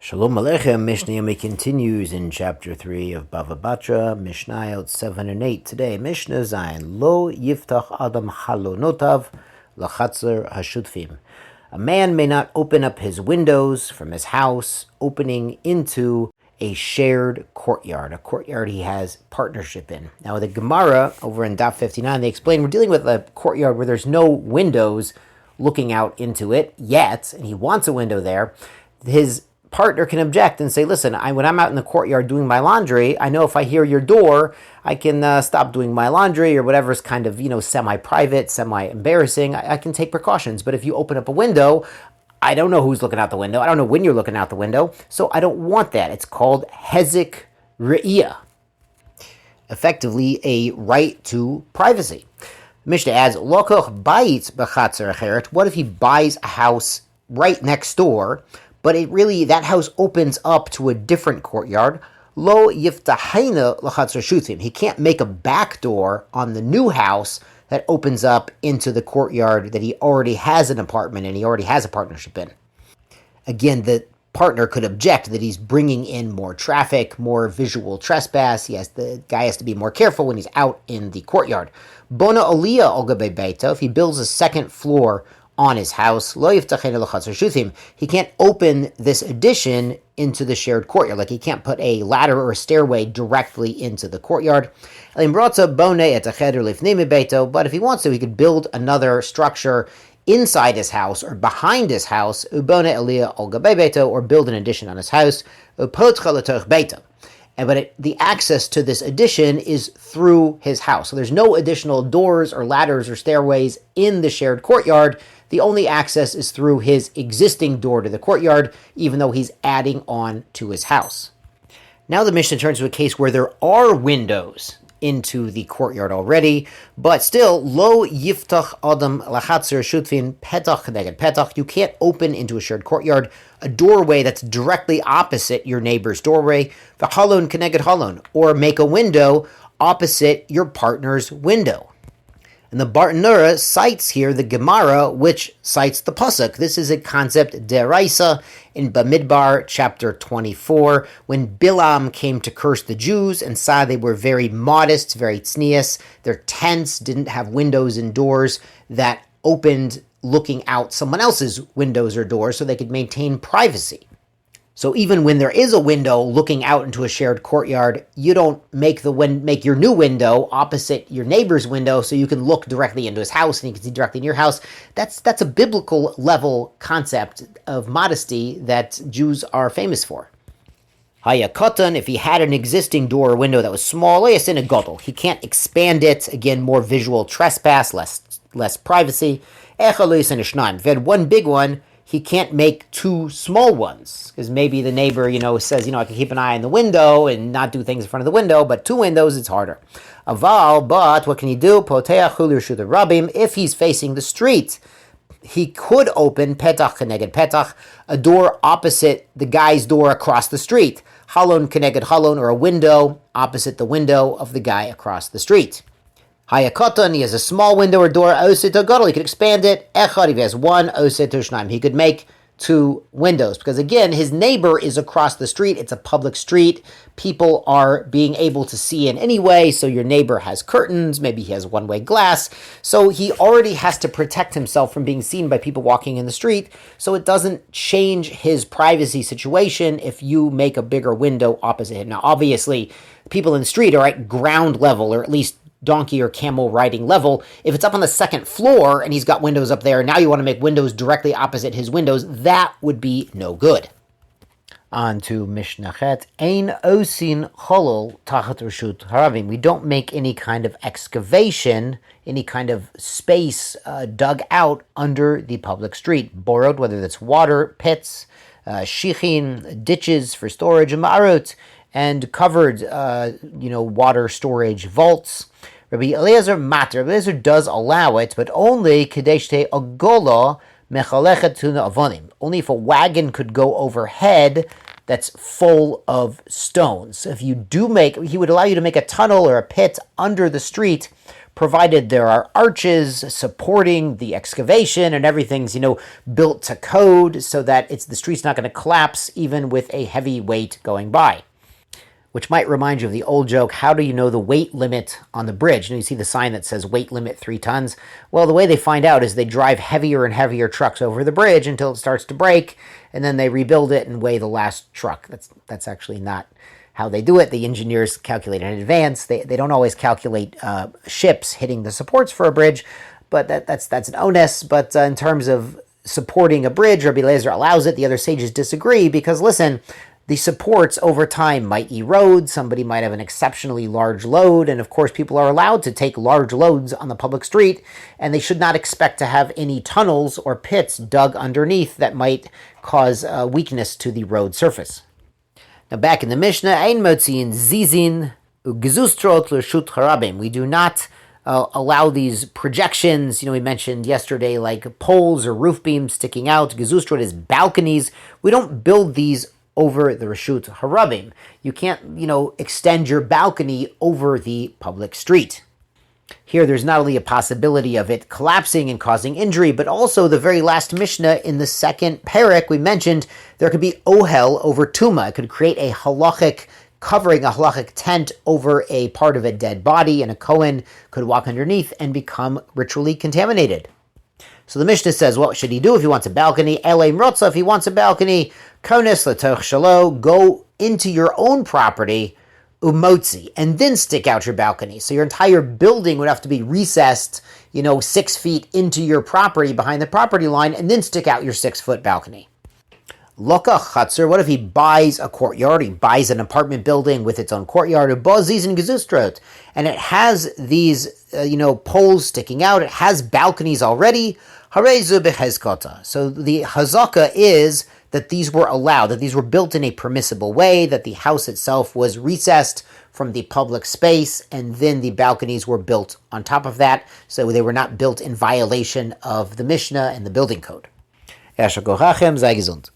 Shalom Aleichem. Mishnah Yomi continues in chapter 3 of Bava Batra, Mishnah 7 and 8. Today, Mishnah Zayin, Lo yiftach adam halonotav lachatzer hashutfim. A man may not open up his windows from his house, opening into a shared courtyard, a courtyard he has partnership in. Now, the Gemara over in Daf 59, they explain we're dealing with a courtyard where there's no windows looking out into it yet, and he wants a window there. His partner can object and say, listen, when I'm out in the courtyard doing my laundry, I know if I hear your door, I can stop doing my laundry or whatever's kind of, semi-private, semi-embarrassing. I can take precautions. But if you open up a window, I don't know who's looking out the window. I don't know when you're looking out the window. So I don't want that. It's called hezek re'iyah, effectively a right to privacy. Mishnah adds, Lokoch bayit b'chatzer acheret. What if he buys a house right next door, but that house opens up to a different courtyard? Lo yiftahayna lachatzer shutim. He can't make a back door on the new house that opens up into the courtyard that he already has an apartment and he already has a partnership in. Again, the partner could object that he's bringing in more traffic, more visual trespass. The guy has to be more careful when he's out in the courtyard. Bona aliyah al gabei beito. If he builds a second floor on his house, lo yiftachenu lachatzer shutim. He can't open this addition into the shared courtyard. Like he can't put a ladder or a stairway directly into the courtyard. But if he wants to, he could build another structure inside his house or behind his house, or build an addition on his house. But the access to this addition is through his house. So there's no additional doors or ladders or stairways in the shared courtyard. The only access is through his existing door to the courtyard, even though he's adding on to his house. Now the Mishnah turns to a case where there are windows into the courtyard already, but still, lo yiftach adam lachatzer shutfin petach neged petach. You can't open into a shared courtyard a doorway that's directly opposite your neighbor's doorway, v'halon keneged halon, or make a window opposite your partner's window. And the Batra cites here the Gemara, which cites the pasuk. This is a concept deraisa in Bamidbar chapter 24, when Bilam came to curse the Jews and saw they were very modest, very tznius. Their tents didn't have windows and doors that opened looking out someone else's windows or doors so they could maintain privacy. So even when there is a window looking out into a shared courtyard, you don't make your new window opposite your neighbor's window so you can look directly into his house and you can see directly in your house. That's a biblical level concept of modesty that Jews are famous for. Haya katan, if he had an existing door or window that was small, in a gadol, he can't expand it. Again, more visual trespass, less privacy. If he had one big one, he can't make two small ones, because maybe the neighbor, says, I can keep an eye on the window and not do things in front of the window, but two windows, it's harder. Aval, but what can he do? Poteach hu l'rshut rabim. If he's facing the street, he could open petach keneged petach, a door opposite the guy's door across the street. Halon keneged halon, or a window opposite the window of the guy across the street. Hayakatan, he has a small window or door, oset gadol, he could expand it. Echad, if he has one, oset shnaim, he could make two windows. Because again, his neighbor is across the street, it's a public street, people are being able to see in any way, so your neighbor has curtains, maybe he has one-way glass, so he already has to protect himself from being seen by people walking in the street, so it doesn't change his privacy situation if you make a bigger window opposite him. Now, obviously, people in the street are at ground level, or at least donkey or camel riding level. If it's up on the second floor and he's got windows up there, and now you want to make windows directly opposite his windows, that would be no good. On to Mishnah Chet. Ein osin cholol tachat reshut haravim. We don't make any kind of excavation, any kind of space dug out under the public street. Borrowed, whether that's water, pits, shichin, ditches for storage, and ma'arot, and covered, water storage vaults. Rabbi Eliezer matter. Rabbi Eliezer does allow it, but only kedeshte agola mechalechet tuna avonim. Only if a wagon could go overhead that's full of stones. So if you do he would allow you to make a tunnel or a pit under the street, provided there are arches supporting the excavation and everything's, built to code so that the street's not going to collapse even with a heavy weight going by. Which might remind you of the old joke, how do you know the weight limit on the bridge? You see the sign that says weight limit 3 tons. Well, the way they find out is they drive heavier and heavier trucks over the bridge until it starts to break, and then they rebuild it and weigh the last truck. That's actually not how they do it. The engineers calculate in advance. They don't always calculate ships hitting the supports for a bridge, but that's an onus. But in terms of supporting a bridge, Rabbi Eliezer allows it. The other sages disagree because, listen, the supports over time might erode. Somebody might have an exceptionally large load. And of course, people are allowed to take large loads on the public street, and they should not expect to have any tunnels or pits dug underneath that might cause weakness to the road surface. Now, back in the Mishnah, Ein motziin zizin ugezustrot l'reshut harabim. We do not allow these projections, we mentioned yesterday, like poles or roof beams sticking out. Gezustrot is balconies. We don't build these over the Reshut Harabim. You can't, extend your balcony over the public street. Here, there's not only a possibility of it collapsing and causing injury, but also the very last Mishnah in the second parak, we mentioned there could be ohel over tuma. It could create a halachic covering, a halachic tent over a part of a dead body, and a Kohen could walk underneath and become ritually contaminated. So the Mishnah says, what should he do if he wants a balcony? Elei mrotza, if he wants a balcony, konis l'toch shalo, go into your own property, umotzi, and then stick out your balcony. So your entire building would have to be recessed, 6 feet into your property, behind the property line, and then stick out your 6-foot balcony. Loka chatzar, what if he buys a courtyard? He buys an apartment building with its own courtyard, ubozis and gezustrot, and it has these, poles sticking out. It has balconies already. Harezu behezkota. So the hazaka is that these were allowed, that these were built in a permissible way, that the house itself was recessed from the public space, and then the balconies were built on top of that, so they were not built in violation of the Mishnah and the building code. Sei gesund.